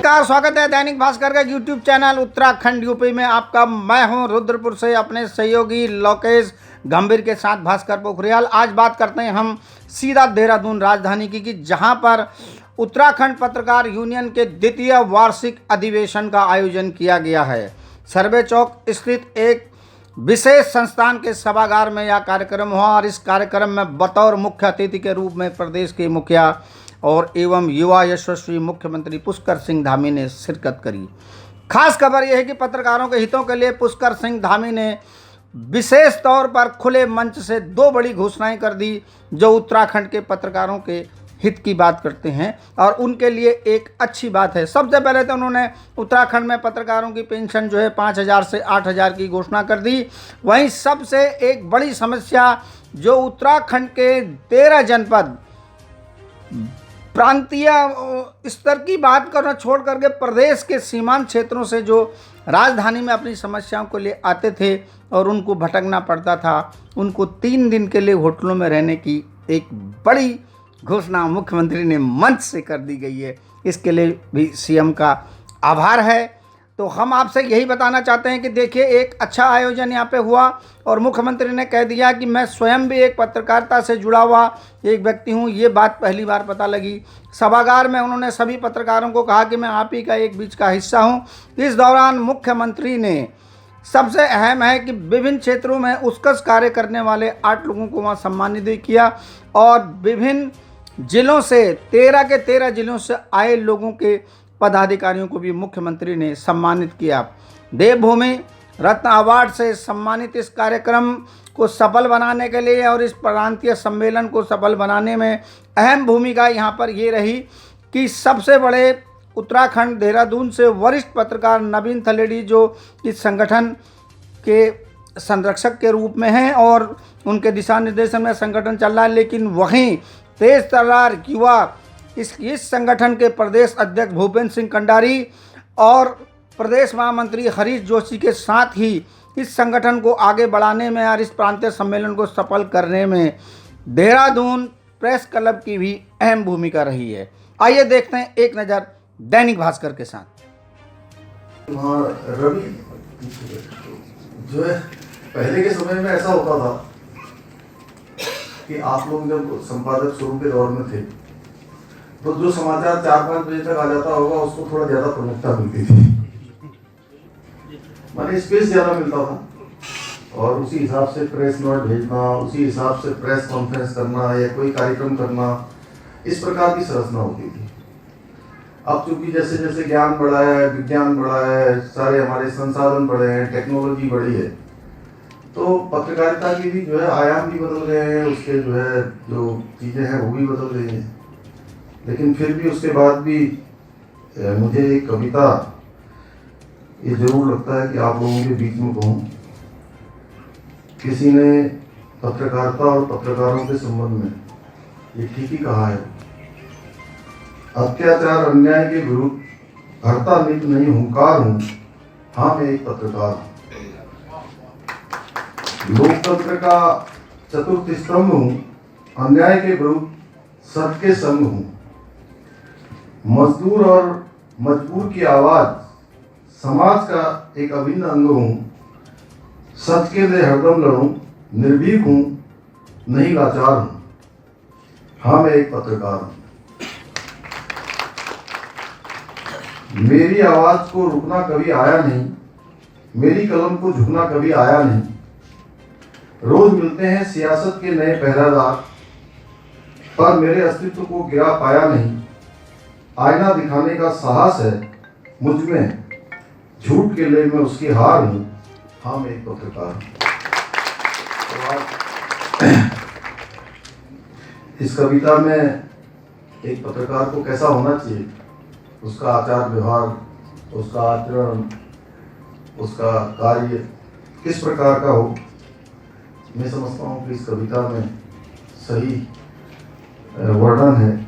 नमस्कार, स्वागत है दैनिक भास्कर का यूट्यूब चैनल उत्तराखंड यूपी में आपका। मैं हूं रुद्रपुर से अपने सहयोगी लोकेश गंभीर के साथ भास्कर पोखरियाल। आज बात करते हैं हम सीधा देहरादून राजधानी की, जहां पर उत्तराखंड पत्रकार यूनियन के द्वितीय वार्षिक अधिवेशन का आयोजन किया गया है। सर्वे चौक स्थित एक विशेष संस्थान के सभागार में यह कार्यक्रम हुआ और इस कार्यक्रम में बतौर मुख्य अतिथि के रूप में प्रदेश के मुखिया और एवं युवा यशस्वी मुख्यमंत्री पुष्कर सिंह धामी ने शिरकत करी। खास खबर यह है कि पत्रकारों के हितों के लिए पुष्कर सिंह धामी ने विशेष तौर पर खुले मंच से दो बड़ी घोषणाएं कर दी जो उत्तराखंड के पत्रकारों के हित की बात करते हैं और उनके लिए एक अच्छी बात है। सबसे पहले तो उन्होंने उत्तराखंड में पत्रकारों की पेंशन जो है 5,000 से 8,000 की घोषणा कर दी। वहीं सबसे एक बड़ी समस्या जो उत्तराखंड के 13 जनपद प्रांतीय स्तर की बात करना छोड़ करके प्रदेश के सीमांत क्षेत्रों से जो राजधानी में अपनी समस्याओं को ले आते थे और उनको भटकना पड़ता था, उनको 3 दिन के लिए होटलों में रहने की एक बड़ी घोषणा मुख्यमंत्री ने मंच से कर दी गई है। इसके लिए भी सीएम का आभार है। तो हम आपसे यही बताना चाहते हैं कि देखिए, एक अच्छा आयोजन यहाँ पे हुआ और मुख्यमंत्री ने कह दिया कि मैं स्वयं भी एक पत्रकारिता से जुड़ा हुआ एक व्यक्ति हूँ। ये बात पहली बार पता लगी। सभागार में उन्होंने सभी पत्रकारों को कहा कि मैं आप ही का एक बीच का हिस्सा हूँ। इस दौरान मुख्यमंत्री ने सबसे अहम है कि विभिन्न क्षेत्रों में उत्कृष्ट कार्य करने वाले 8 लोगों को वहाँ सम्मानित भी किया और विभिन्न जिलों से 13 के 13 जिलों से आए लोगों के पदाधिकारियों को भी मुख्यमंत्री ने सम्मानित किया। देवभूमि रत्न अवार्ड से सम्मानित इस कार्यक्रम को सफल बनाने के लिए और इस प्रांतीय सम्मेलन को सफल बनाने में अहम भूमिका यहाँ पर ये रही कि सबसे बड़े उत्तराखंड देहरादून से वरिष्ठ पत्रकार नवीन थलेडी जो इस संगठन के संरक्षक के रूप में हैं और उनके दिशा निर्देशन में संगठन चल रहा है, लेकिन वहीं तेज तर्रार युवा इस संगठन के प्रदेश अध्यक्ष भूपेंद्र सिंह कंडारी और प्रदेश महामंत्री हरीश जोशी के साथ ही इस संगठन को आगे बढ़ाने में और इस प्रांतीय सम्मेलन को सफल करने में देहरादून प्रेस क्लब की भी अहम भूमिका रही है। आइए देखते हैं एक नज़र दैनिक भास्कर के साथ। रवि जो है, पहले के समय में ऐसा होता था कि आप लोग जब संपादक शुरू के दौर में थे तो जो समाचार 4-5 बजे तक आ जाता होगा उसको थोड़ा ज्यादा प्रमुखता मिलती थी, माने स्पेस ज्यादा मिलता था और उसी हिसाब से प्रेस नोट भेजना, उसी हिसाब से प्रेस कॉन्फ्रेंस करना या कोई कार्यक्रम करना, इस प्रकार की संरचना होती थी। अब चूंकि जैसे जैसे ज्ञान बढ़ा है, विज्ञान बढ़ा है, सारे हमारे संसाधन बढ़े हैं, टेक्नोलॉजी बढ़ी है, तो पत्रकारिता की भी जो है आयाम भी बदल गए हैं, उसके जो है जो चीज़ें हैं वो भी बदल गई हैं। लेकिन फिर भी उसके बाद भी मुझे एक कविता ये जरूर लगता है कि आप लोगों के बीच में कहूँ। किसी ने पत्रकारिता और पत्रकारों के संबंध में ये ठीक ही कहा है, अत्याचार अन्याय के विरुद्ध हरता नित नहीं हुंकार हूँ, हाँ मैं एक पत्रकार हूँ। लोकतंत्र का चतुर्थ स्तंभ हूँ, अन्याय के विरुद्ध सत्य के संग हूँ। मजदूर और मजबूर की आवाज समाज का एक अभिन्न अंग हूँ। सत्य के लिए हरदम लड़ूं, निर्भीक हूँ, नहीं लाचार हूँ, हाँ मैं एक पत्रकार हूँ। मेरी आवाज को रुकना कभी आया नहीं, मेरी कलम को झुकना कभी आया नहीं। रोज मिलते हैं सियासत के नए पहरादार, पर मेरे अस्तित्व को गिरा पाया नहीं। आईना दिखाने का साहस है मुझ में, झूठ के लिए मैं उसकी हार हूँ, हाँ मैं एक पत्रकार हूँ। इस कविता में एक पत्रकार को कैसा होना चाहिए, उसका आचार व्यवहार, उसका आचरण, उसका कार्य किस प्रकार का हो, मैं समझता हूँ कि इस कविता में सही वर्णन है।